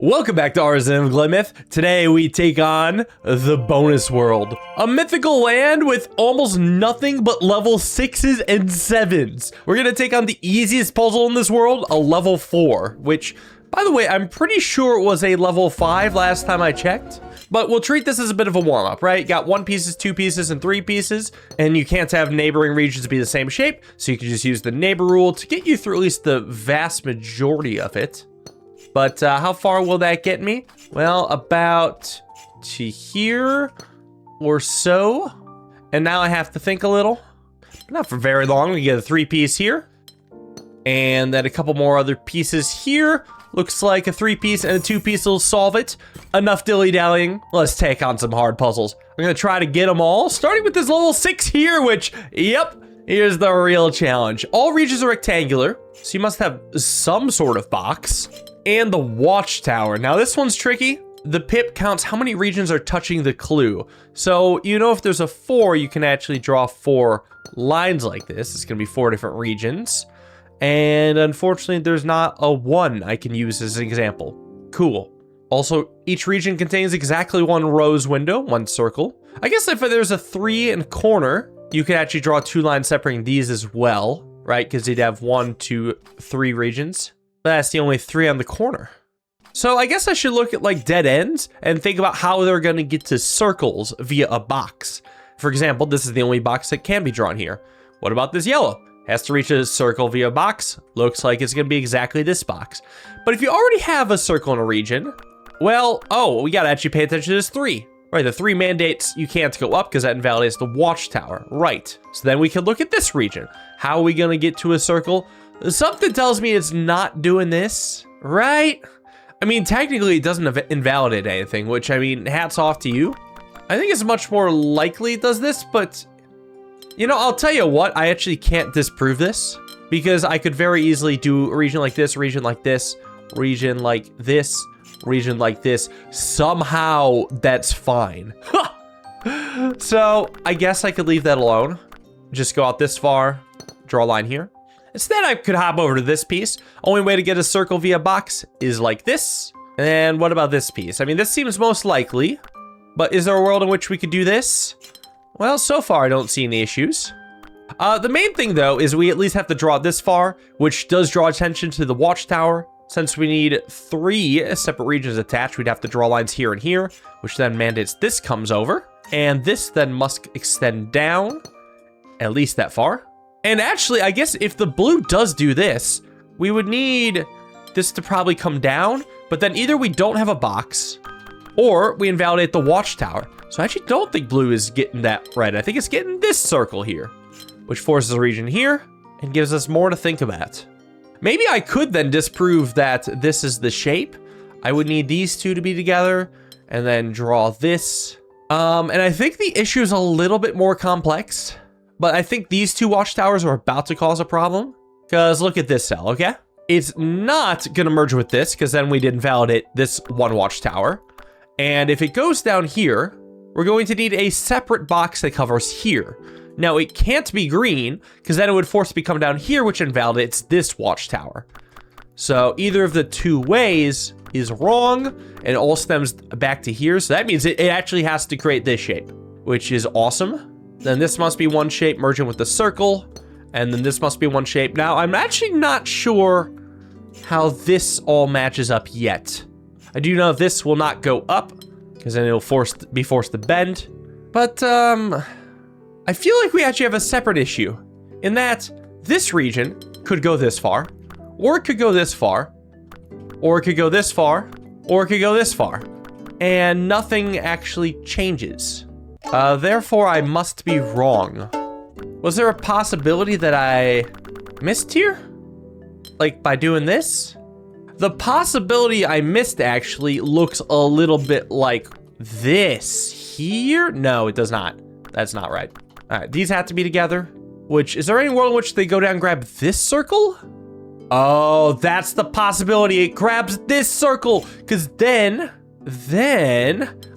Welcome back to Artisan of Glimmith. Today we take on the bonus world. A mythical land with almost nothing but level 6s and 7s. We're gonna take on the easiest puzzle in this world, a level 4, which, by the way, I'm pretty sure it was a level 5 last time I checked. But we'll treat this as a bit of a warm-up, right? Got 1 pieces, 2 pieces, and 3 pieces, and you can't have neighboring regions be the same shape, so you can just use the neighbor rule to get you through at least the vast majority of it. But how far will that get me? Well, about to here or so. And now I have to think a little. Not for very long. We get a 3-piece here. And then a couple more other pieces here. Looks like a 3-piece and a 2-piece will solve it. Enough dilly-dallying. Let's take on some hard puzzles. We're going to try to get them all. Starting with this level 6 here, which, yep, here's the real challenge. All regions are rectangular, so you must have some sort of box. And the watchtower. Now this one's tricky. The pip counts how many regions are touching the clue. So, you know, if there's a 4, you can actually draw 4 lines like this. It's gonna be 4 different regions. And unfortunately, there's not a 1 I can use as an example. Cool. Also, each region contains exactly 1 rose window, 1 circle. I guess if there's a 3 in a corner, you could actually draw 2 lines separating these as well, right? Because you'd have 1, 2, 3 regions. That's the only 3 on the corner. So I guess I should look at like dead ends and think about how they're gonna get to circles via a box. For example, this is the only box that can be drawn here. What about this yellow? Has to reach a circle via a box. Looks like it's gonna be exactly this box. But if you already have a circle in a region, well, oh, we gotta actually pay attention to this 3. Right, the 3 mandates you can't go up because that invalidates the watchtower. Right, so then we can look at this region. How are we gonna get to a circle? Something tells me it's not doing this, right? I mean, technically it doesn't invalidate anything, which, I mean, hats off to you. I think it's much more likely it does this, but, you know, I'll tell you what, I actually can't disprove this, because I could very easily do a region like this, region like this, region like this, region like this. Somehow, that's fine. So, I guess I could leave that alone. Just go out this far, draw a line here. Instead, I could hop over to this piece. Only way to get a circle via box is like this. And what about this piece? I mean, this seems most likely, but is there a world in which we could do this? Well, so far, I don't see any issues. The main thing, though, is we at least have to draw this far, which does draw attention to the watchtower. Since we need 3 separate regions attached, we'd have to draw lines here and here, which then mandates this comes over. And this then must extend down, at least that far. And actually, I guess if the blue does do this, we would need this to probably come down, but then either we don't have a box or we invalidate the watchtower. So I actually don't think blue is getting that right. I think it's getting this circle here, which forces a region here and gives us more to think about. Maybe I could then disprove that this is the shape. I would need these 2 to be together and then draw this. And I think the issue is a little bit more complex. But I think these 2 watchtowers are about to cause a problem. Because look at this cell, okay? It's not going to merge with this, because then we'd invalidate this 1 watchtower. And if it goes down here, we're going to need a separate box that covers here. Now, it can't be green, because then it would force it to come down here, which invalidates this watchtower. So either of the 2 ways is wrong, and it all stems back to here. So that means it actually has to create this shape, which is awesome. Then this must be 1 shape merging with the circle. And then this must be 1 shape. Now, I'm actually not sure how this all matches up yet. I do know this will not go up, because then it'll be forced to bend. But, I feel like we actually have a separate issue, in that this region could go this far, or it could go this far, or it could go this far, or it could go this far. And nothing actually changes. Therefore, I must be wrong. Was there a possibility that I missed here? Like, by doing this? The possibility I missed actually looks a little bit like this here. No, it does not. That's not right. All right, these have to be together. Which, is there any world in which they go down and grab this circle? Oh, that's the possibility. It grabs this circle, because then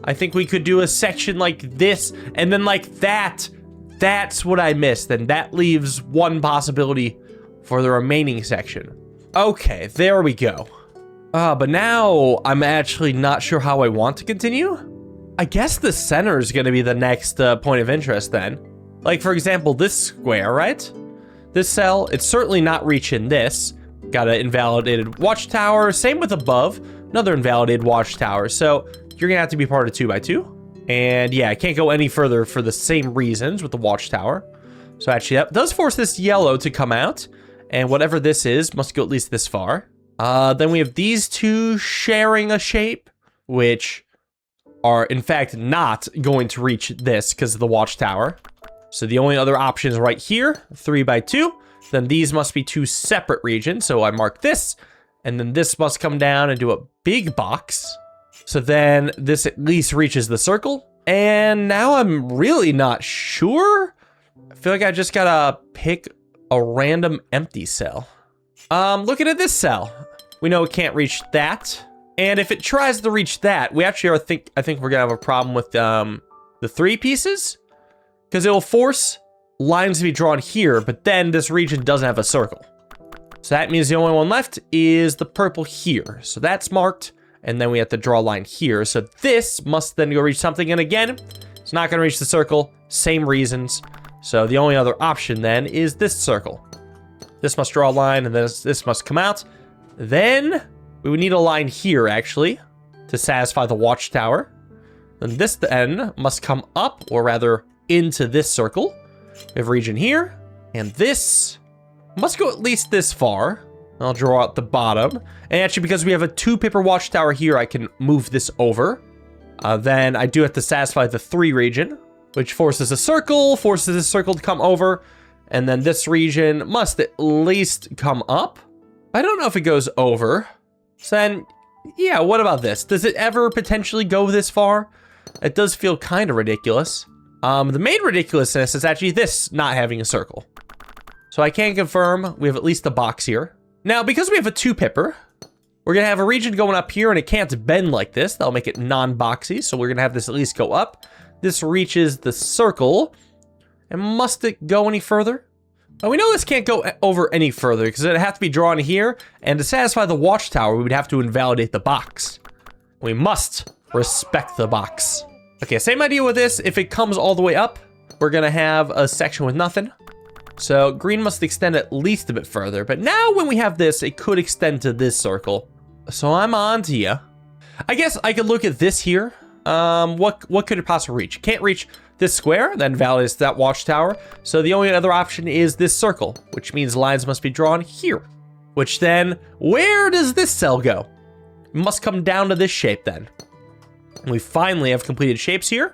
I think we could do a section like this, and then like that. That's what I missed, and that leaves 1 possibility for the remaining section. Okay, there we go. But now I'm actually not sure how I want to continue. I guess the center is going to be the next point of interest then. Like, for example, this square, right? This cell, it's certainly not reaching this. Got an invalidated watchtower. Same with above, another invalidated watchtower. So you're going to have to be part of 2x2. And yeah, I can't go any further for the same reasons with the watchtower. So actually, that does force this yellow to come out. And whatever this is must go at least this far. Then we have these two sharing a shape, which are in fact not going to reach this because of the watchtower. So the only other option is right here, 3x2. Then these must be two separate regions. So I mark this, and then this must come down and do a big box. So then this at least reaches the circle. And now I'm really not sure. I feel like I just gotta pick a random empty cell. Looking at this cell, we know it can't reach that. And if it tries to reach that, we actually I think we're gonna have a problem with the 3 pieces, because it will force lines to be drawn here, but then this region doesn't have a circle. So that means the only one left is the purple here. So that's marked, and then we have to draw a line here. So this must then go reach something, and again, it's not gonna reach the circle, same reasons. So the only other option then is this circle. This must draw a line, and this must come out. Then we would need a line here, actually, to satisfy the watchtower. Then this then must come up, or rather into this circle. We have a region here, and this must go at least this far. I'll draw out the bottom. And actually, because we have a 2-pipper watchtower here, I can move this over. Then I do have to satisfy the 3 region, which forces a circle, forces this circle to come over. And then this region must at least come up. I don't know if it goes over. So then, yeah, what about this? Does it ever potentially go this far? It does feel kind of ridiculous. The main ridiculousness is actually this not having a circle. So I can confirm we have at least a box here. Now, because we have a 2-pipper, we're going to have a region going up here, and it can't bend like this. That'll make it non-boxy, so we're going to have this at least go up. This reaches the circle. And must it go any further? Well, we know this can't go over any further because it'd have to be drawn here. And to satisfy the watchtower, we would have to invalidate the box. We must respect the box. Okay, same idea with this. If it comes all the way up, we're going to have a section with nothing. So green must extend at least a bit further. But now when we have this, it could extend to this circle. So I'm on to you. I guess I could look at this here. What could it possibly reach? Can't reach this square, then validates that watchtower. So the only other option is this circle, which means lines must be drawn here. Which then, where does this cell go? It must come down to this shape then. We finally have completed shapes here.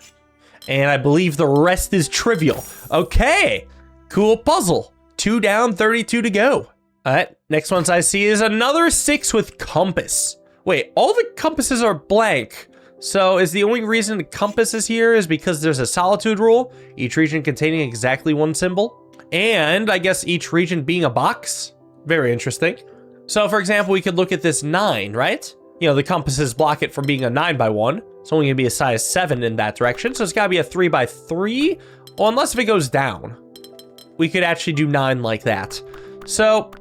And I believe the rest is trivial. Okay, cool puzzle. 2 down, 32 to go. All right, next ones I see is another 6 with compass. Wait, all the compasses are blank. So is the only reason the compass is here is because there's a solitude rule, each region containing exactly 1 symbol, and I guess each region being a box. Very interesting. So for example, we could look at this 9, right? You know, the compasses block it from being a 9x1. It's only gonna be a size 7 in that direction, so it's gotta be a 3x3, well, unless if it goes down. We could actually do 9 like that. So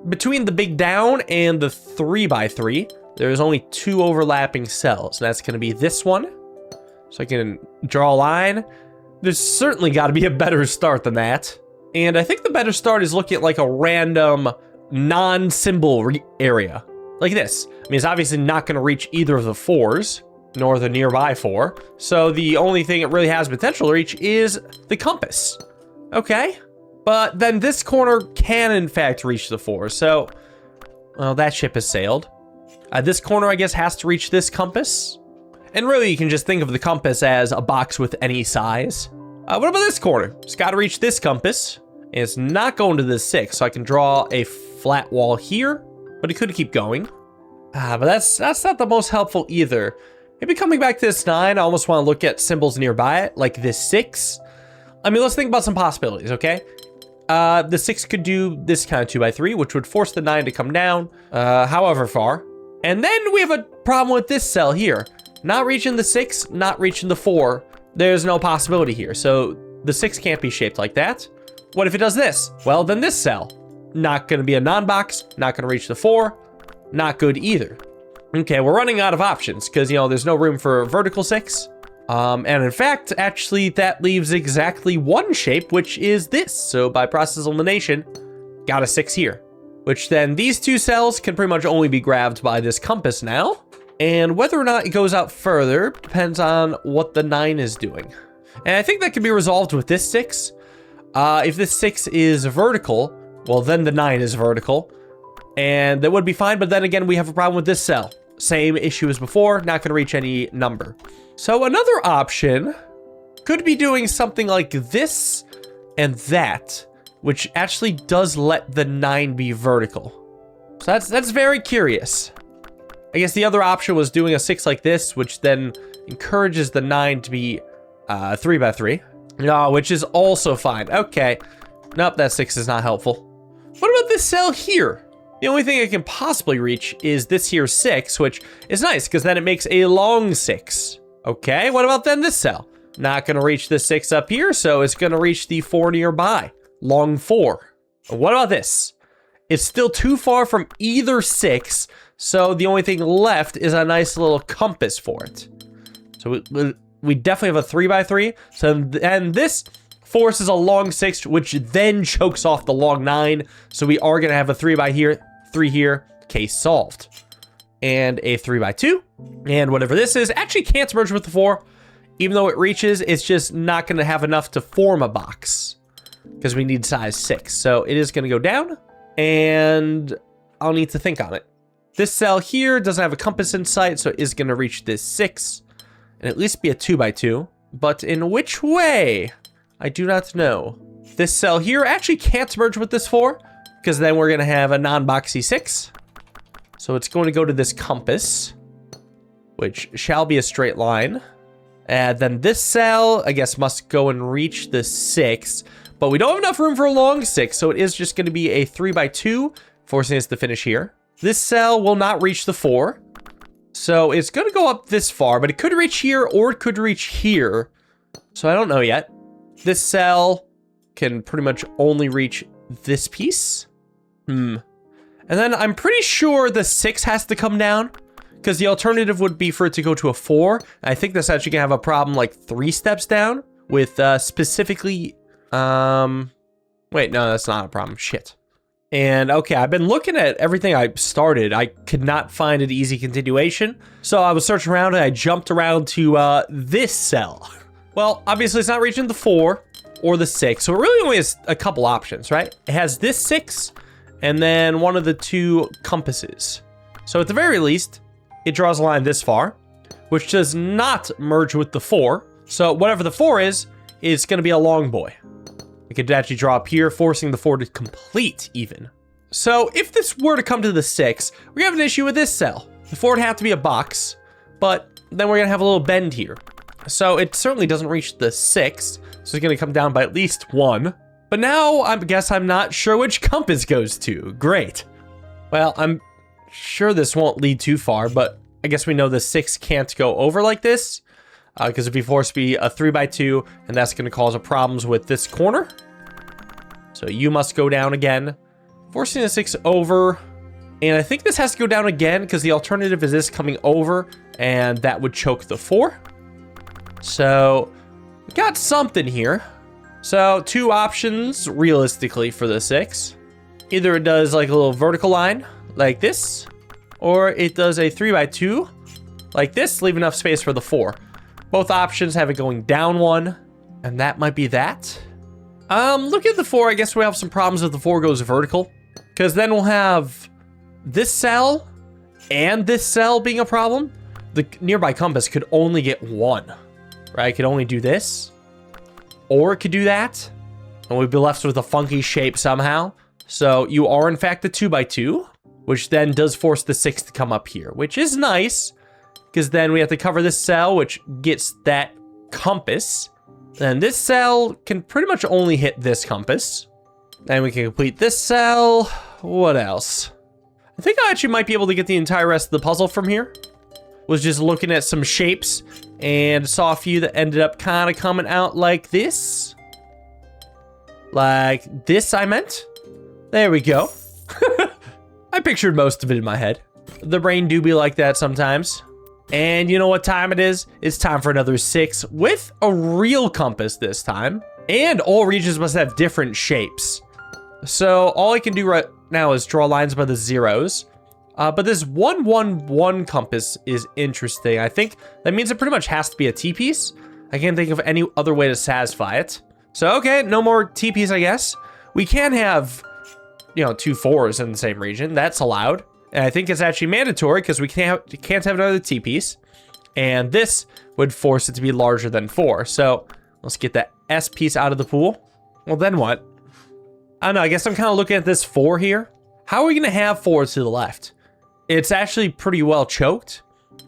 between the big down and the 3x3, there's only 2 overlapping cells. That's going to be this one. So I can draw a line. There's certainly got to be a better start than that. And I think the better start is looking at like a random non-symbol area. Like this. I mean, it's obviously not going to reach either of the 4s, nor the nearby 4. So the only thing it really has potential to reach is the compass. Okay. But then this corner can in fact reach the 4. So, well, that ship has sailed. This corner, I guess, has to reach this compass. And really, you can just think of the compass as a box with any size. What about this corner? It's got to reach this compass. And it's not going to this 6, so I can draw a flat wall here. But it could keep going. But that's not the most helpful either. Maybe coming back to this 9, I almost want to look at symbols nearby it, like this 6. I mean, let's think about some possibilities, okay? The 6 could do this kind of 2x3, which would force the 9 to come down, however far. And then we have a problem with this cell here. Not reaching the 6, not reaching the 4. There's no possibility here. So the 6 can't be shaped like that. What if it does this? Well, then this cell. Not going to be a non-box, not going to reach the 4. Not good either. Okay, we're running out of options because, you know, there's no room for a vertical 6. And in fact, actually, that leaves exactly one shape, which is this. So by process elimination, got a 6 here, which then these two cells can pretty much only be grabbed by this compass now. And whether or not it goes out further depends on what the 9 is doing. And I think that can be resolved with this 6. If this 6 is vertical, well, then the 9 is vertical. And that would be fine, but then again, we have a problem with this cell. Same issue as before, not gonna reach any number. So another option could be doing something like this and that, which actually does let the 9 be vertical. So that's very curious. I guess the other option was doing a 6 like this, which then encourages the 9 to be 3 by 3. No, which is also fine. Okay. Nope, that 6 is not helpful. What about this cell here? The only thing it can possibly reach is this here 6, which is nice because then it makes a long 6. Okay, what about then this cell? Not gonna reach the 6 up here, so it's gonna reach the 4 nearby. Long 4. What about this? It's still too far from either 6, so the only thing left is a nice little compass for it. So we definitely have a 3 by 3. So, and this forces a long 6, which then chokes off the long 9. So we are gonna have a 3 by here, 3 here, case solved. And a 3 by 2. And whatever this is, actually can't merge with the 4. Even though it reaches, it's just not gonna have enough to form a box. Because we need size 6. So it is gonna go down. And I'll need to think on it. This cell here doesn't have a compass in sight, so it is gonna reach this 6. And at least be a 2 by 2. But in which way? I do not know. This cell here actually can't merge with this 4, because then we're gonna have a non-boxy 6. So it's going to go to this compass, which shall be a straight line. And then this cell, I guess, must go and reach the 6, but we don't have enough room for a long 6, so it is just gonna be a 3 by 2, forcing us to finish here. This cell will not reach the 4, so it's gonna go up this far, but it could reach here or it could reach here. So I don't know yet. This cell can pretty much only reach this piece. And then I'm pretty sure the 6 has to come down, because the alternative would be for it to go to a 4. I think that's actually gonna have a problem like 3 steps down with specifically, wait, no, that's not a problem, shit. And okay, I've been looking at everything I started. I could not find an easy continuation. So I was searching around and I jumped around to this cell. Well, obviously it's not reaching the 4 or the 6. So it really only has a couple options, right? It has this 6 and then one of the 2 compasses. So at the very least, it draws a line this far, which does not merge with the 4. So whatever the 4 is, it's gonna be a long boy. It could actually draw up here, forcing the 4 to complete even. So if this were to come to the 6, we have an issue with this cell. The 4 would have to be a box, but then we're gonna have a little bend here. So it certainly doesn't reach the 6, so it's gonna come down by at least 1. But now I guess I'm not sure which compass goes to. Great. Well, I'm sure this won't lead too far, but I guess we know the 6 can't go over like this, because it'd be forced to be a 3 by 2, and that's gonna cause problems with this corner. So you must go down again, forcing the 6 over. And I think this has to go down again, because the alternative is this coming over, and that would choke the 4. So we got something here. So 2 options realistically for the 6. Either it does like a little vertical line like this, or it does a 3 by 2 like this, leave enough space for the 4. Both options have it going down 1, and that might be that. Look at the 4. I guess we have some problems if the 4 goes vertical, because then we'll have this cell and this cell being a problem. The nearby compass could only get 1, right? It could only do this, or it could do that, and we'd be left with a funky shape somehow. So you are in fact a 2 by 2, which then does force the 6 to come up here, which is nice, because then we have to cover this cell, which gets that compass. And this cell can pretty much only hit this compass. And we can complete this cell. What else? I think I actually might be able to get the entire rest of the puzzle from here. Was just looking at some shapes and saw a few that ended up kind of coming out like this. Like this, I meant. There we go. I pictured most of it in my head. The brain do be like that sometimes. And you know what time it is? It's time for another 6 with a real compass this time. And all regions must have different shapes. So all I can do right now is draw lines by the zeros. But this 111 compass is interesting. I think that means it pretty much has to be a T-piece. I can't think of any other way to satisfy it. So, okay, no more T-piece, I guess. We can have, you know, 2 4s in the same region. That's allowed. And I think it's actually mandatory because we can't have another T-piece. And this would force it to be larger than 4. So let's get that S piece out of the pool. Well, then what? I don't know, I guess I'm kind of looking at this 4 here. How are we going to have 4s to the left? It's actually pretty well choked.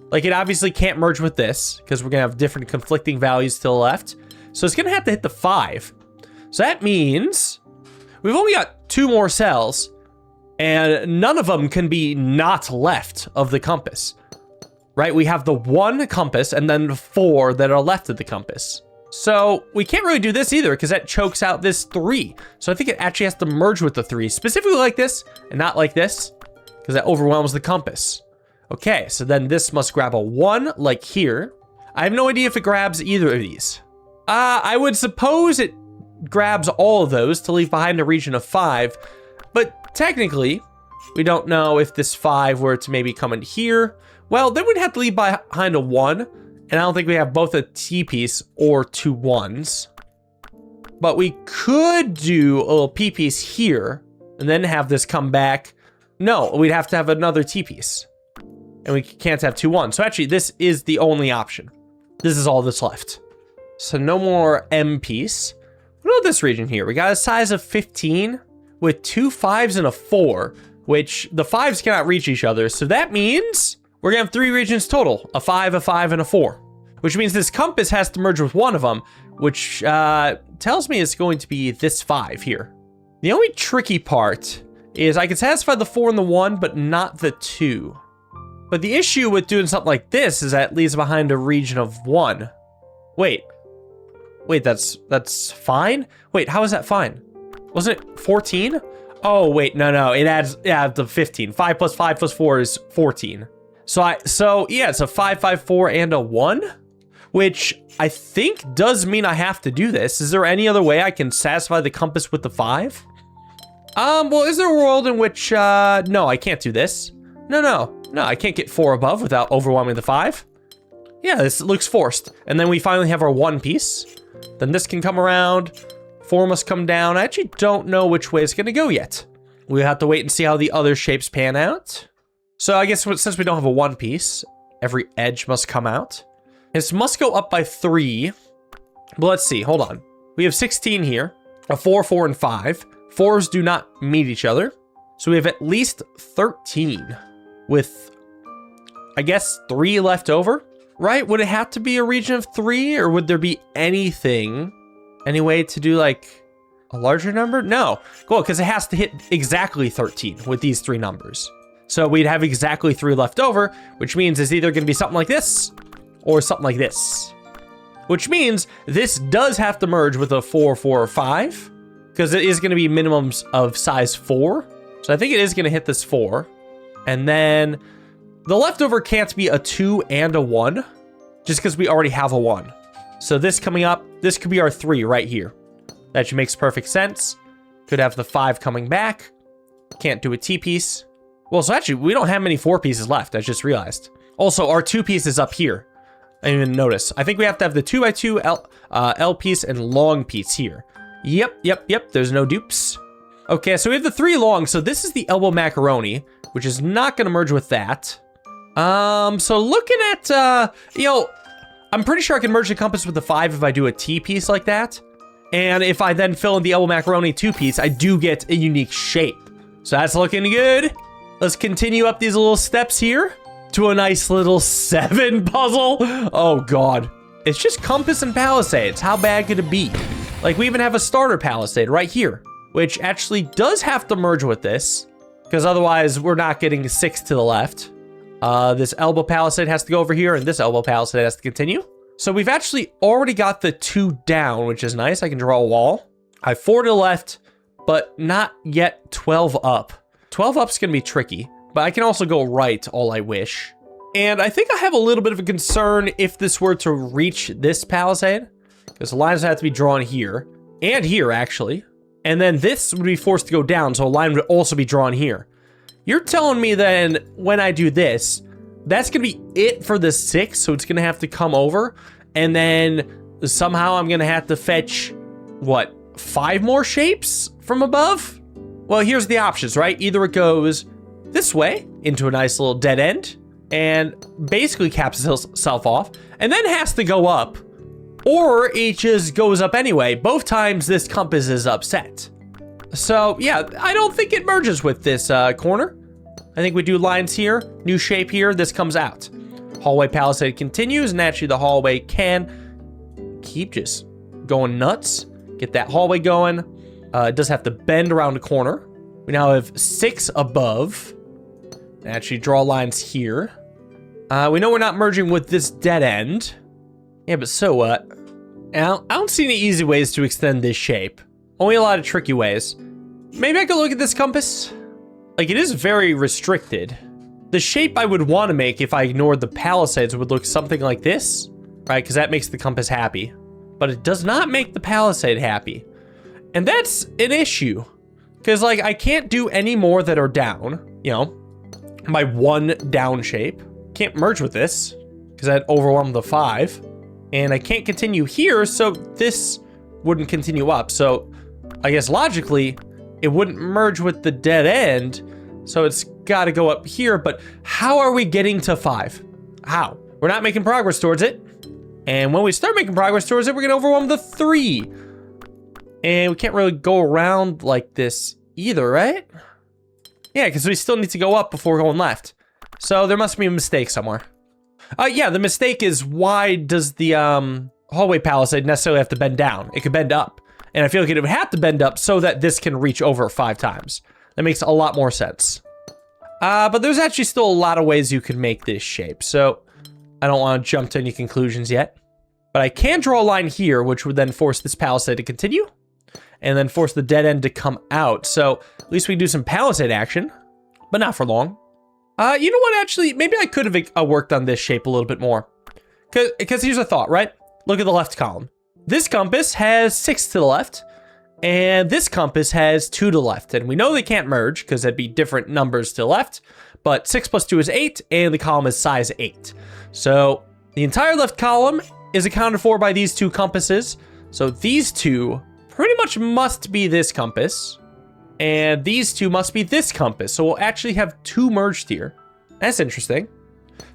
Like, it obviously can't merge with this because we're going to have different conflicting values to the left. So it's going to have to hit the 5. So that means we've only got 2 more cells. And none of them can be not left of the compass, right? We have the 1 compass and then the 4 that are left of the compass. So we can't really do this either because that chokes out this 3. So I think it actually has to merge with the 3, specifically like this and not like this because that overwhelms the compass. Okay, so then this must grab a 1 like here. I have no idea if it grabs either of these. I would suppose it grabs all of those to leave behind a region of 5. But technically, we don't know if this 5 were to maybe come in here. Well, then we'd have to leave behind a 1. And I don't think we have both a T-piece or 2 1s. But we could do a little P-piece here and then have this come back. No, we'd have to have another T-piece. And we can't have 2 1s. So actually, this is the only option. This is all that's left. So no more M-piece. What about this region here? We got a size of 15. With 2 5s and a 4, which the 5s cannot reach each other. So that means we're gonna have 3 regions total, a 5, and a 4, which means this compass has to merge with one of them, which tells me it's going to be this 5 here. The only tricky part is I can satisfy the 4 and the 1, but not the 2. But the issue with doing something like this is that it leaves behind a region of 1. Wait, that's fine? Wait, how is that fine? Wasn't it 14? Oh, wait, no. It adds to 15. 5 plus 5 plus 4 is 14. So yeah, it's a 5, 5, 4, and a 1, which I think does mean I have to do this. Is there any other way I can satisfy the compass with the 5? Well, is there a world in which, no, I can't do this. No, I can't get 4 above without overwhelming the 5. Yeah, this looks forced. And then we finally have our 1 piece. Then this can come around. 4 must come down. I actually don't know which way it's going to go yet. We have to wait and see how the other shapes pan out. So I guess since we don't have a 1 piece, every edge must come out. This must go up by 3. But let's see. Hold on. We have 16 here. A 4, 4, and 5. 4s do not meet each other. So we have at least 13 with, I guess, 3 left over, right? Would it have to be a region of 3 or would there be any way to do like a larger number? No, cool, because it has to hit exactly 13 with these 3 numbers. So we'd have exactly 3 left over, which means it's either going to be something like this or something like this. Which means this does have to merge with a 4, 4, or 5, because it is going to be minimums of size 4. So I think it is going to hit this 4. And then the leftover can't be a 2 and a 1, just because we already have a 1. So this coming up, this could be our 3 right here. That makes perfect sense. Could have the 5 coming back. Can't do a T-piece. Well, so actually, we don't have many 4 pieces left, I just realized. Also, our 2 piece is up here. I didn't even notice. I think we have to have the 2x2 L piece and long piece here. Yep, there's no dupes. Okay, so we have the 3 long, so this is the elbow macaroni, which is not gonna merge with that. So looking at, I'm pretty sure I can merge the compass with the 5 if I do a T piece like that. And if I then fill in the elbow macaroni 2 piece, I do get a unique shape. So that's looking good. Let's continue up these little steps here to a nice little 7 puzzle. Oh God. It's just compass and palisades. How bad could it be? Like, we even have a starter palisade right here, which actually does have to merge with this, because otherwise we're not getting 6 to the left. This elbow palisade has to go over here, and this elbow palisade has to continue. So we've actually already got the 2 down, which is nice. I can draw a wall. I have 4 to the left, but not yet 12 up. 12 up's gonna be tricky. but I can also go right all I wish. And I think I have a little bit of a concern if this were to reach this palisade, because the lines have to be drawn here and here actually. And then this would be forced to go down, so a line would also be drawn here. You're telling me then when I do this, that's gonna be it for the 6, so it's gonna have to come over, and then somehow I'm gonna have to fetch, what, 5 more shapes from above? Well, here's the options, right? Either it goes this way into a nice little dead end and basically caps itself off, and then has to go up, or it just goes up anyway. Both times this compass is upset. So yeah, I don't think it merges with this corner. I think we do lines here, new shape here, this comes out. Hallway Palisade continues, and actually the hallway can keep just going nuts. Get that hallway going. It does have to bend around the corner. We now have 6 above. Actually draw lines here. We know we're not merging with this dead end. Yeah, but so what? I don't see any easy ways to extend this shape. Only a lot of tricky ways. Maybe I could look at this compass. Like, it is very restricted. The shape I would want to make if I ignored the palisades would look something like this, right? Because that makes the compass happy. But it does not make the palisade happy. And that's an issue. Because, like, I can't do any more that are down, you know, my 1 down shape. Can't merge with this, because I'd overwhelm the 5. And I can't continue here, so this wouldn't continue up. So, I guess logically, it wouldn't merge with the dead end, so it's got to go up here. But how are we getting to 5? How? We're not making progress towards it. And when we start making progress towards it, we're going to overwhelm the 3. And we can't really go around like this either, right? Yeah, because we still need to go up before going left. So there must be a mistake somewhere. Yeah, the mistake is, why does the hallway palisade necessarily have to bend down? It could bend up. And I feel like it would have to bend up so that this can reach over 5 times. That makes a lot more sense. But there's actually still a lot of ways you could make this shape. So I don't want to jump to any conclusions yet. But I can draw a line here, which would then force this palisade to continue. And then force the dead end to come out. So at least we can do some palisade action. But not for long. You know what, actually? Maybe I could have worked on this shape a little bit more. Because here's a thought, right? Look at the left column. This compass has 6 to the left, and this compass has 2 to the left. And we know they can't merge because that'd be different numbers to the left, but 6 plus 2 is 8, and the column is size 8. So the entire left column is accounted for by these 2 compasses. So these 2 pretty much must be this compass, and these 2 must be this compass. So we'll actually have 2 merged here. That's interesting.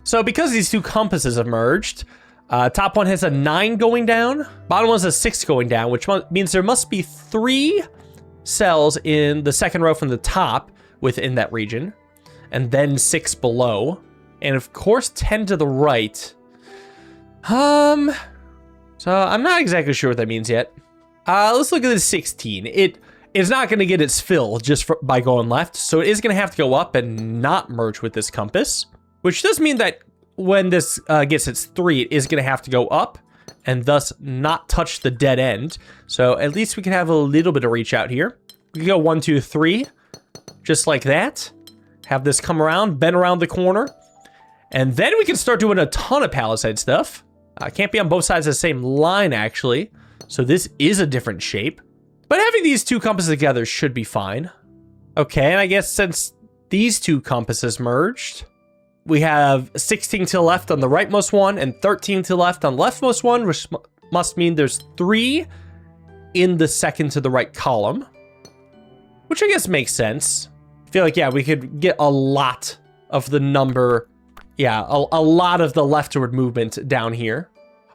So because these 2 compasses have merged, top one has a 9 going down, bottom one has a 6 going down, which means there must be 3 cells in the second row from the top within that region, and then 6 below, and of course 10 to the right. So I'm not exactly sure what that means yet. Let's look at the 16. It is not going to get its fill just by going left, so it is going to have to go up and not merge with this compass, which does mean that when this gets its 3, it is going to have to go up and thus not touch the dead end. So at least we can have a little bit of reach out here. We can go 1, 2, 3, just like that. Have this come around, bend around the corner, and then we can start doing a ton of palisade stuff. Can't be on both sides of the same line, actually. So this is a different shape. But having these 2 compasses together should be fine. Okay, and I guess since these 2 compasses merged, we have 16 to the left on the rightmost one and 13 to the left on the leftmost one, which must mean there's 3 in the second to the right column, which I guess makes sense. I feel like, yeah, we could get a lot of the number, yeah, a lot of the leftward movement down here.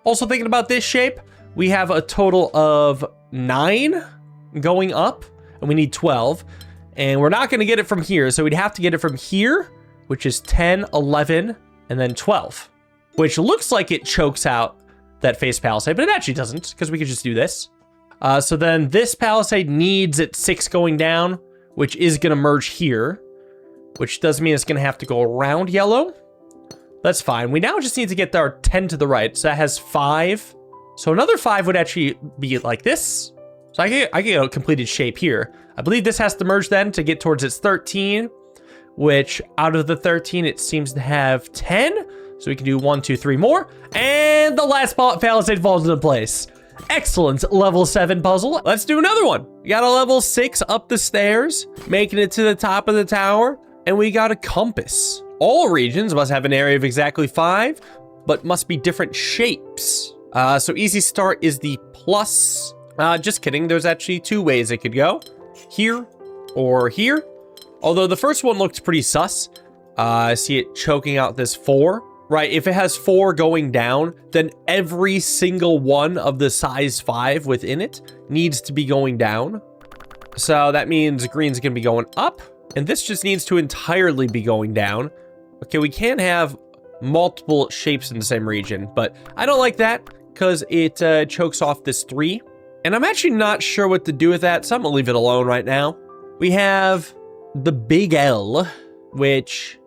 Also thinking about this shape, we have a total of 9 going up, and we need 12, and we're not going to get it from here, so we'd have to get it from here, which is 10, 11, and then 12, which looks like it chokes out that face palisade, but it actually doesn't, because we could just do this. So then this palisade needs its 6 going down, which is going to merge here, which does mean it's going to have to go around yellow. That's fine. We now just need to get our 10 to the right, so that has 5. So another 5 would actually be like this. So I get a completed shape here. I believe this has to merge then to get towards its 13, which out of the 13, it seems to have 10. So we can do 1, 2, 3 more. And the last Palisade falls into place. Excellent level 7 puzzle. Let's do another one. We got a level 6 up the stairs, making it to the top of the tower. And we got a compass. All regions must have an area of exactly 5, but must be different shapes. So easy start is the plus. Just kidding. There's actually 2 ways it could go. Here or here. Although the first one looked pretty sus. I see it choking out this 4. Right, if it has 4 going down, then every single one of the size 5 within it needs to be going down. So that means green's gonna be going up, and this just needs to entirely be going down. Okay, we can have multiple shapes in the same region, but I don't like that because it chokes off this 3. And I'm actually not sure what to do with that, so I'm gonna leave it alone right now. We have the big L, which...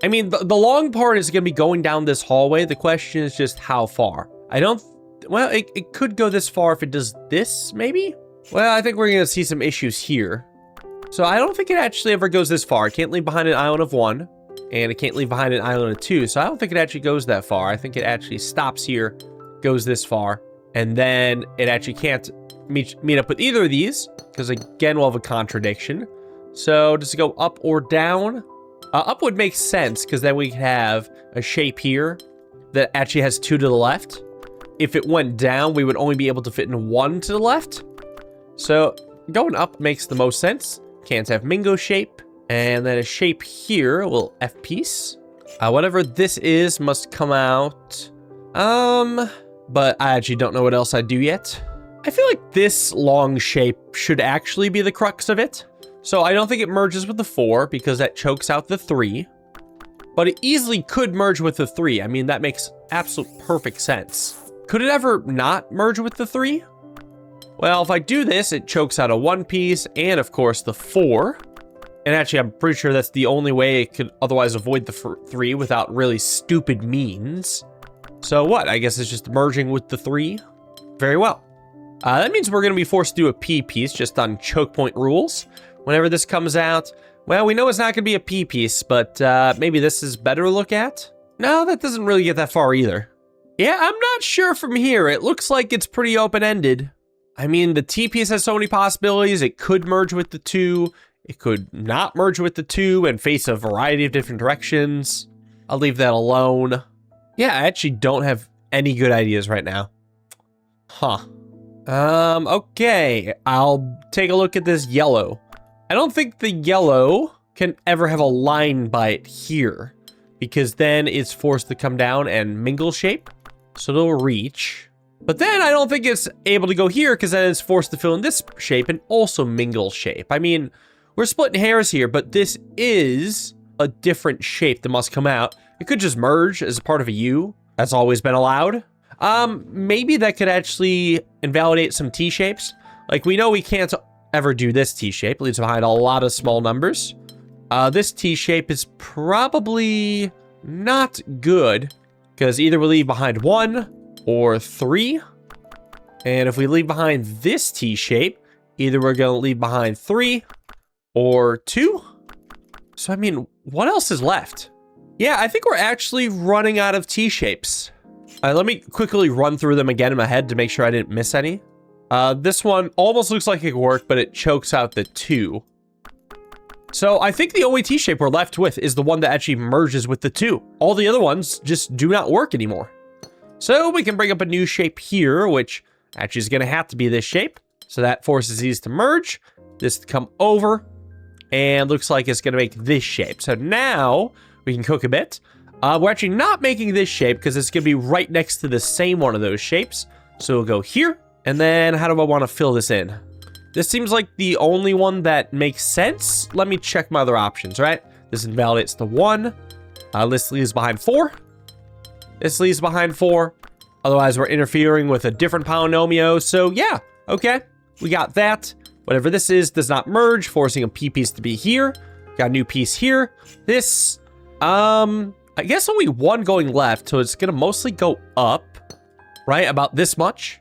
I mean, the long part is going to be going down this hallway. The question is just how far. I don't... Well, it could go this far if it does this, maybe? Well, I think we're going to see some issues here. So I don't think it actually ever goes this far. It can't leave behind an island of 1, and it can't leave behind an island of 2. So I don't think it actually goes that far. I think it actually stops here, goes this far, and then it actually can't meet up with either of these, because again, we'll have a contradiction. So does it go up or down? Up would make sense, because then we could have a shape here that actually has 2 to the left. If it went down, we would only be able to fit in 1 to the left. So going up makes the most sense. Can't have Mingo shape. And then a shape here, a little F piece. Whatever this is must come out. But I actually don't know what else I'd do yet. I feel like this long shape should actually be the crux of it. So I don't think it merges with the 4 because that chokes out the 3. But it easily could merge with the 3. I mean, that makes absolute perfect sense. Could it ever not merge with the 3? Well, if I do this, it chokes out a 1 piece and, of course, the 4. And actually, I'm pretty sure that's the only way it could otherwise avoid the 3 without really stupid means. So what? I guess it's just merging with the 3. Very well. That means we're going to be forced to do a P piece just on choke point rules. Whenever this comes out, well, we know it's not going to be a P piece, but maybe this is better to look at? No, that doesn't really get that far either. Yeah, I'm not sure from here. It looks like it's pretty open-ended. I mean, the T piece has so many possibilities. It could merge with the 2. It could not merge with the 2 and face a variety of different directions. I'll leave that alone. Yeah, I actually don't have any good ideas right now. Huh. Okay. I'll take a look at this yellow. I don't think the yellow can ever have a line by it here, because then it's forced to come down and mingle shape, so it'll reach. But then I don't think it's able to go here, because then it's forced to fill in this shape and also mingle shape. I mean, we're splitting hairs here, but this is a different shape that must come out. It could just merge as a part of a U. That's always been allowed. Maybe that could actually invalidate some T shapes. Like, we know we can't ever do this T shape. It leaves behind a lot of small numbers. This T shape is probably not good, because either we leave behind 1 or 3. And if we leave behind this T shape, either we're going to leave behind 3 or 2. So, I mean, what else is left? Yeah, I think we're actually running out of T shapes. Let me quickly run through them again in my head to make sure I didn't miss any. This one almost looks like it could work, but it chokes out the 2. So I think the only T shape we're left with is the one that actually merges with the 2. All the other ones just do not work anymore. So we can bring up a new shape here, which actually is going to have to be this shape. So that forces these to merge, this to come over, and looks like it's going to make this shape. So now we can cook a bit. We're actually not making this shape because it's going to be right next to the same one of those shapes. So we'll go here. And then how do I want to fill this in? This seems like the only one that makes sense. Let me check my other options, right? This invalidates the 1. This leaves behind 4. This leaves behind 4. Otherwise, we're interfering with a different polynomial. So yeah, okay. We got that. Whatever this is does not merge, forcing a P piece to be here. Got a new piece here. This, I guess only 1 going left. So it's going to mostly go up, right? About this much.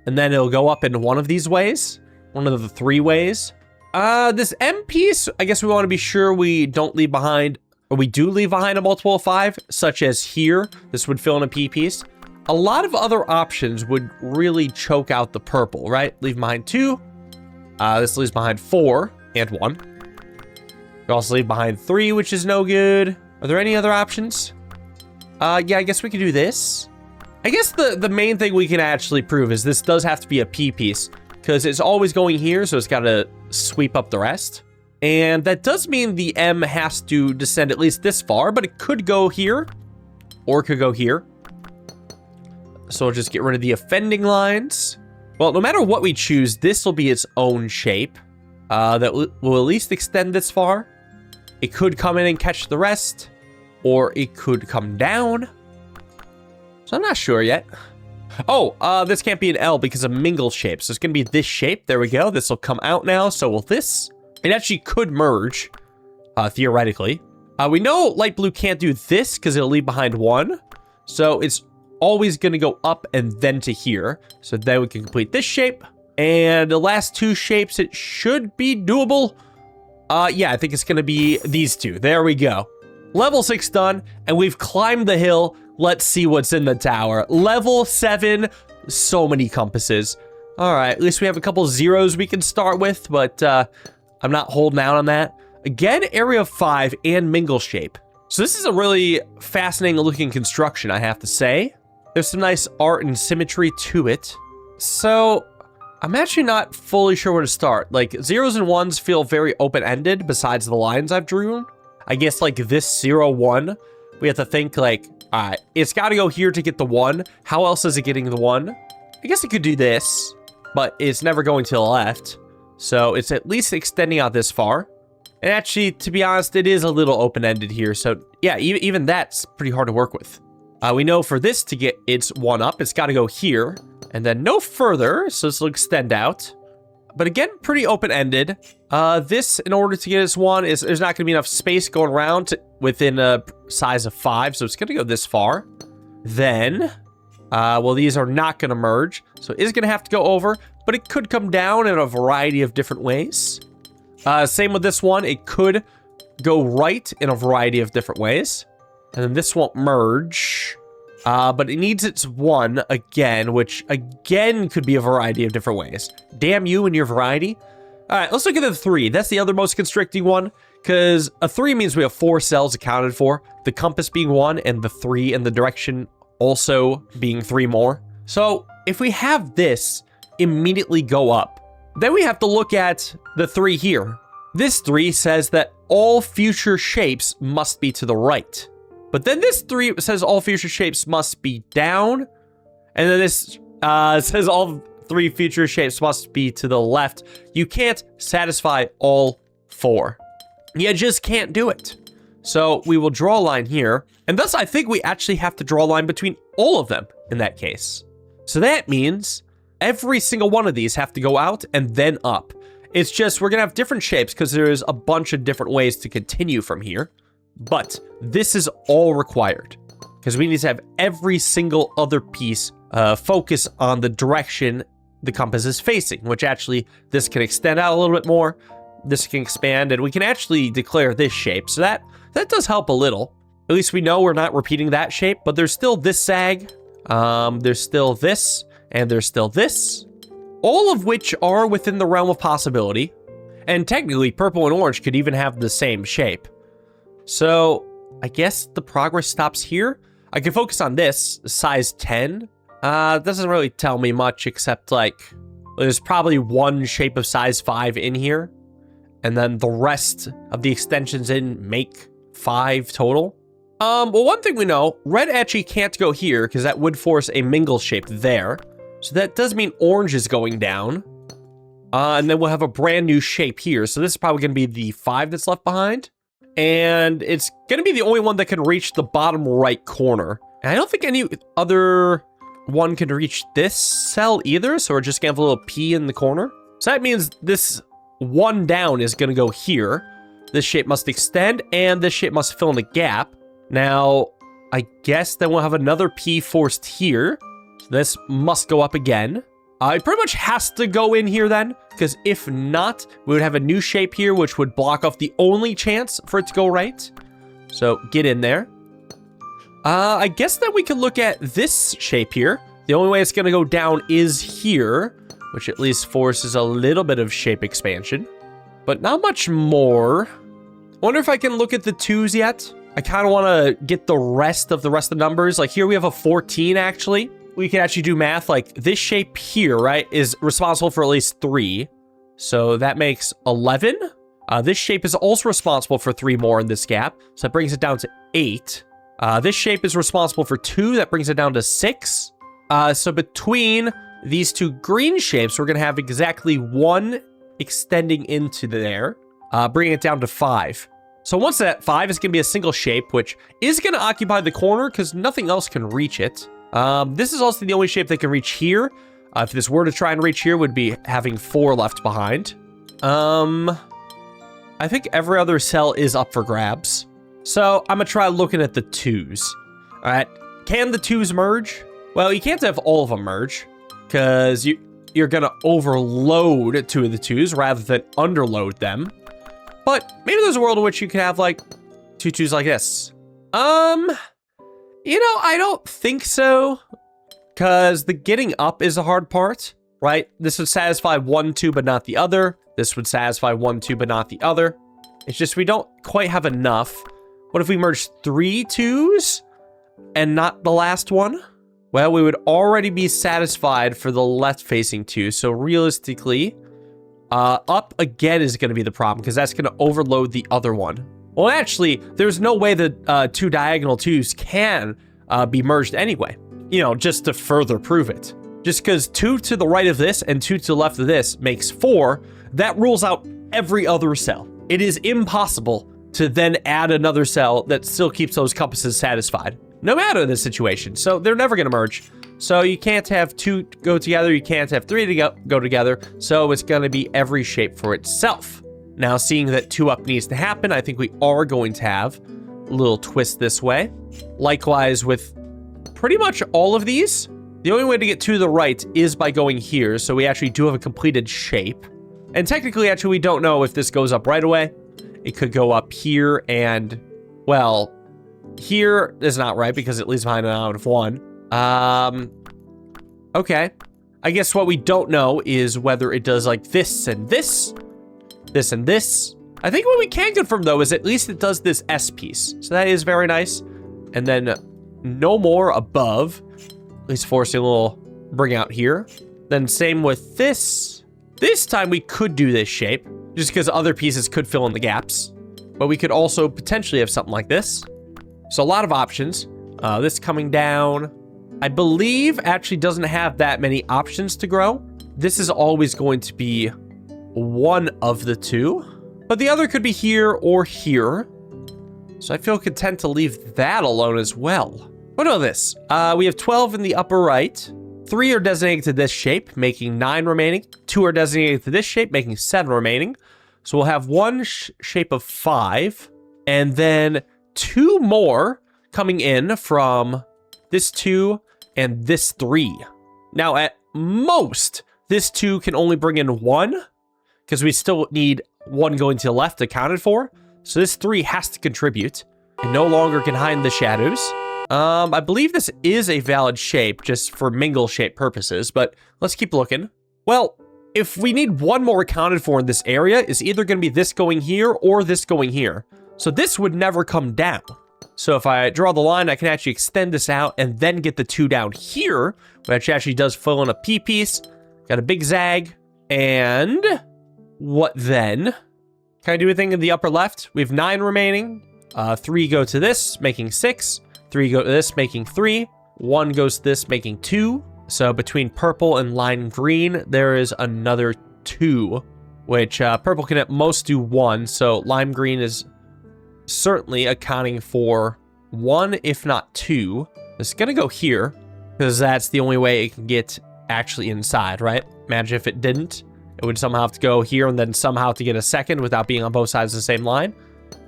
And then it'll go up in one of these ways. One of the 3 ways. This M piece, I guess we want to be sure we don't leave behind, or we do leave behind a multiple of 5, such as here. This would fill in a P piece. A lot of other options would really choke out the purple, right? Leave behind 2. This leaves behind 4 and 1. We also leave behind 3, which is no good. Are there any other options? Yeah, I guess we could do this. I guess the main thing we can actually prove is this does have to be a P piece, because it's always going here, so it's got to sweep up the rest. And that does mean the M has to descend at least this far, but it could go here, or it could go here. So we'll just get rid of the offending lines. Well, no matter what we choose, this will be its own shape that will at least extend this far. It could come in and catch the rest, or it could come down. So I'm not sure yet. Oh, this can't be an L because of mingle shape. So it's going to be this shape. There we go. This will come out now. So will this. It actually could merge, theoretically. We know light blue can't do this because it'll leave behind 1. So it's always going to go up and then to here. So then we can complete this shape. And the last 2 shapes, it should be doable. Yeah, I think it's going to be these 2. There we go. Level 6 done, and we've climbed the hill. Let's see what's in the tower. Level 7, so many compasses. All right, at least we have a couple zeros we can start with, but I'm not holding out on that. Again, area of 5 and mingle shape. So this is a really fascinating looking construction, I have to say. There's some nice art and symmetry to it. So I'm actually not fully sure where to start. Like, zeros and ones feel very open-ended besides the lines I've drawn. I guess like this 0, 1, we have to think like, all right, it's got to go here to get the 1. How else is it getting the 1? I guess it could do this, but it's never going to the left. So it's at least extending out this far. And actually, to be honest, it is a little open-ended here. So yeah, even that's pretty hard to work with. We know for this to get its 1 up, it's got to go here and then no further. So this will extend out. But again, pretty open-ended. This, in order to get its 1, there's not going to be enough space going around within a size of 5. So it's going to go this far. Then, well, these are not going to merge. So it is going to have to go over. But it could come down in a variety of different ways. Same with this one. It could go right in a variety of different ways. And then this won't merge. But it needs its 1 again, which again could be a variety of different ways. Damn you and your variety. All right, let's look at the 3. That's the other most constricting one, because a 3 means we have 4 cells accounted for, the compass being 1 and the 3 in the direction also being 3 more. So if we have this immediately go up, then we have to look at the 3 here. This 3 says that all future shapes must be to the right. But then this 3 says all future shapes must be down. And then this says all 3 future shapes must be to the left. You can't satisfy all 4. You just can't do it. So we will draw a line here. And thus I think we actually have to draw a line between all of them in that case. So that means every single one of these have to go out and then up. It's just we're going to have different shapes because there's a bunch of different ways to continue from here. But this is all required because we need to have every single other piece focus on the direction the compass is facing, which actually this can extend out a little bit more. This can expand, and we can actually declare this shape. So that does help a little. At least we know we're not repeating that shape, but there's still this sag. There's still this, and there's still this. All of which are within the realm of possibility. And technically, purple and orange could even have the same shape. So I guess the progress stops here. I can focus on this, size 10. Doesn't really tell me much except like there's probably one shape of size 5 in here. And then the rest of the extensions in make 5 total. Well, one thing we know, red actually can't go here because that would force a mingle shape there. So that does mean orange is going down. And then we'll have a brand new shape here. So this is probably going to be the 5 that's left behind. And it's going to be the only one that can reach the bottom right corner. And I don't think any other one can reach this cell either. So we're just going to have a little P in the corner. So that means this one down is going to go here. This shape must extend and this shape must fill in the gap. Now, I guess then we'll have another P forced here. So this must go up again. It pretty much has to go in here then, because if not, we would have a new shape here, which would block off the only chance for it to go right. So get in there. I guess that we could look at this shape here. The only way it's going to go down is here, which at least forces a little bit of shape expansion, but not much more. Wonder if I can look at the 2s yet. I kind of want to get the rest of the numbers. Like here we have a 14 actually. We can actually do math. Like this shape here, right, is responsible for at least 3. So that makes 11. This shape is also responsible for 3 more in this gap. So that brings it down to 8. This shape is responsible for 2. That brings it down to 6. So between these 2 green shapes, we're going to have exactly 1 extending into there, bringing it down to 5. So once that 5 is going to be a single shape, which is going to occupy the corner because nothing else can reach it. This is also the only shape that can reach here. If this were to try and reach here, would be having 4 left behind. I think every other cell is up for grabs. So I'm going to try looking at the 2s. All right. Can the 2s merge? Well, you can't have all of them merge because you're going to overload 2 of the 2s rather than underload them. But maybe there's a world in which you can have like 2 2s like this. You know, I don't think so, because the getting up is the hard part, right? This would satisfy 1 2 but not the other. This would satisfy 1 2 but not the other. It's just we don't quite have enough. What if we merge 3 2s and not the last one? Well, we would already be satisfied for the left-facing 2. So realistically, up again is going to be the problem because that's going to overload the other one. Well, actually, there's no way that 2 diagonal 2s can be merged anyway. You know, just to further prove it. Just because 2 to the right of this and 2 to the left of this makes 4, that rules out every other cell. It is impossible to then add another cell that still keeps those compasses satisfied, no matter the situation. So they're never going to merge. So you can't have 2 go together. You can't have 3 to go together. So it's going to be every shape for itself. Now, seeing that 2 up needs to happen, I think we are going to have a little twist this way. Likewise with pretty much all of these. The only way to get to the right is by going here. So we actually do have a completed shape. And technically, actually, we don't know if this goes up right away. It could go up here and, well, here is not right because it leaves behind an out of 1. Okay. I guess what we don't know is whether it does like this and this. This and this. I think what we can confirm though is at least it does this S piece. So that is very nice. And then no more above. At least forcing a little bring out here. Then same with this. This time we could do this shape just because other pieces could fill in the gaps. But we could also potentially have something like this. So a lot of options. This coming down, I believe actually doesn't have that many options to grow. This is always going to be one of the 2, but the other could be here or here. So I feel content to leave that alone as well. What about this? We have 12 in the upper right. 3 are designated to this shape, making 9 remaining. 2 are designated to this shape, making 7 remaining. So we'll have one shape of 5, and then 2 more coming in from this 2 and this 3. Now, at most, this 2 can only bring in 1, because we still need 1 going to the left accounted for. So this 3 has to contribute and no longer can hide in the shadows. I believe this is a valid shape just for mingle shape purposes, but let's keep looking. Well, if we need 1 more accounted for in this area, it's either going to be this going here or this going here. So this would never come down. So if I draw the line, I can actually extend this out and then get the 2 down here, which actually does fill in a P piece. Got a big zag. And what then? Can I do anything in the upper left? We have 9 remaining. 3 go to this, making 6. 3 go to this, making 3. 1 goes to this, making 2. So between purple and lime green, there is another 2, which purple can at most do 1. So lime green is certainly accounting for 1, if not 2. It's going to go here because that's the only way it can get actually inside, right? Imagine if it didn't. It would somehow have to go here and then somehow to get a second without being on both sides of the same line.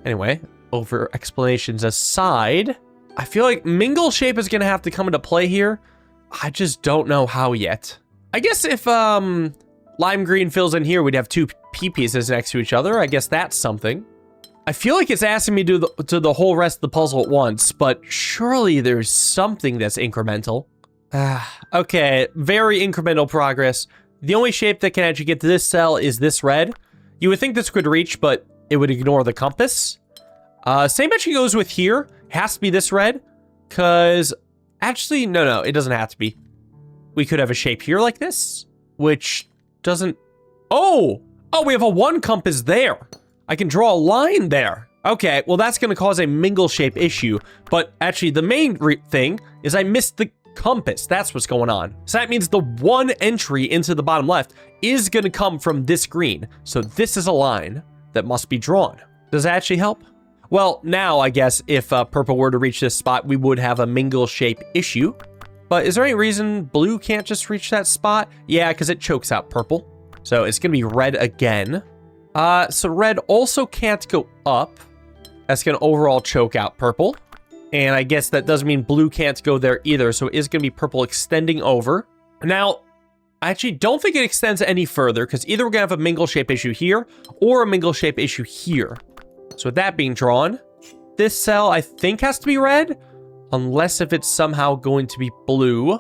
Anyway, over explanations aside, I feel like mingle shape is going to have to come into play here. I just don't know how yet. I guess if lime green fills in here, we'd have two P pieces next to each other. I guess that's something. I feel like it's asking me to do the whole rest of the puzzle at once, but surely there's something that's incremental. Okay, very incremental progress. The only shape that can actually get to this cell is this red. You would think this could reach, but it would ignore the compass. Same actually goes with here. Has to be this red, because actually, no, it doesn't have to be. We could have a shape here like this, which doesn't... Oh, we have a 1 compass there. I can draw a line there. Okay, well, that's going to cause a mingle shape issue. But actually, the main thing is I missed the compass. That's what's going on. So that means the 1 entry into the bottom left is going to come from this green. So this is a line that must be drawn. Does that actually help? Well, now I guess if purple were to reach this spot, we would have a mingle shape issue. But is there any reason blue can't just reach that spot? Yeah, because it chokes out purple. So it's going to be red again. So red also can't go up. That's going to overall choke out purple. And I guess that doesn't mean blue can't go there either. So it is going to be purple extending over. Now, I actually don't think it extends any further because either we're going to have a mingle shape issue here or a mingle shape issue here. So with that being drawn, this cell I think has to be red, unless if it's somehow going to be blue,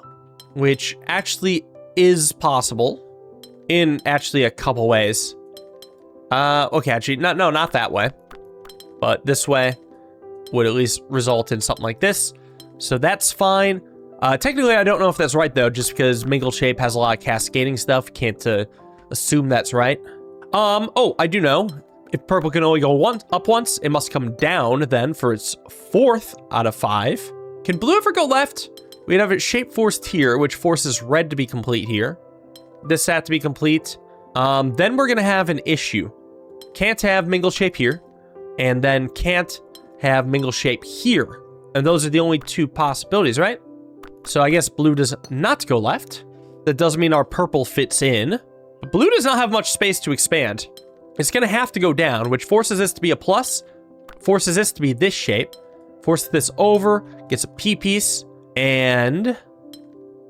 which actually is possible in actually a couple ways. Okay, actually, no, not that way. But this way would at least result in something like this. So that's fine. Technically, I don't know if that's right, though, just because mingle shape has a lot of cascading stuff. Can't assume that's right. Oh, I do know. If purple can only go up once, it must come down then for its 4th out of 5. Can blue ever go left? We'd have it shape forced here, which forces red to be complete here. This had to be complete. Then we're going to have an issue. Can't have mingle shape here, and then can't have mingle shape here. And those are the only 2 possibilities, right? So I guess blue does not go left. That doesn't mean our purple fits in. But blue does not have much space to expand. It's going to have to go down, which forces this to be a plus, forces this to be this shape, forces this over, gets a P piece, and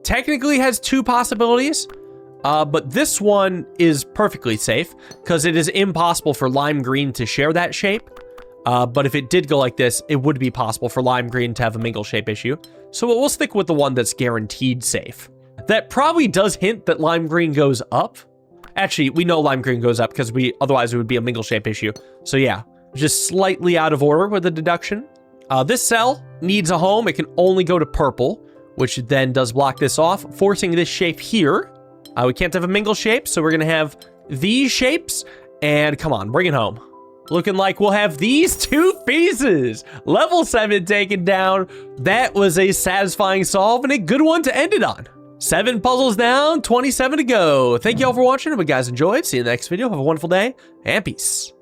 technically has 2 possibilities. But this one is perfectly safe because it is impossible for lime green to share that shape. But if it did go like this, it would be possible for lime green to have a mingle shape issue. So we'll stick with the one that's guaranteed safe. That probably does hint that lime green goes up. Actually, we know lime green goes up because otherwise it would be a mingle shape issue. So yeah, just slightly out of order with the deduction. This cell needs a home. It can only go to purple, which then does block this off, forcing this shape here. We can't have a mingle shape, so we're going to have these shapes. And come on, bring it home. Looking like we'll have these 2 pieces. Level 7 taken down. That was a satisfying solve and a good one to end it on. 7 puzzles down, 27 to go. Thank you all for watching. I hope you guys enjoyed. See you in the next video. Have a wonderful day and peace.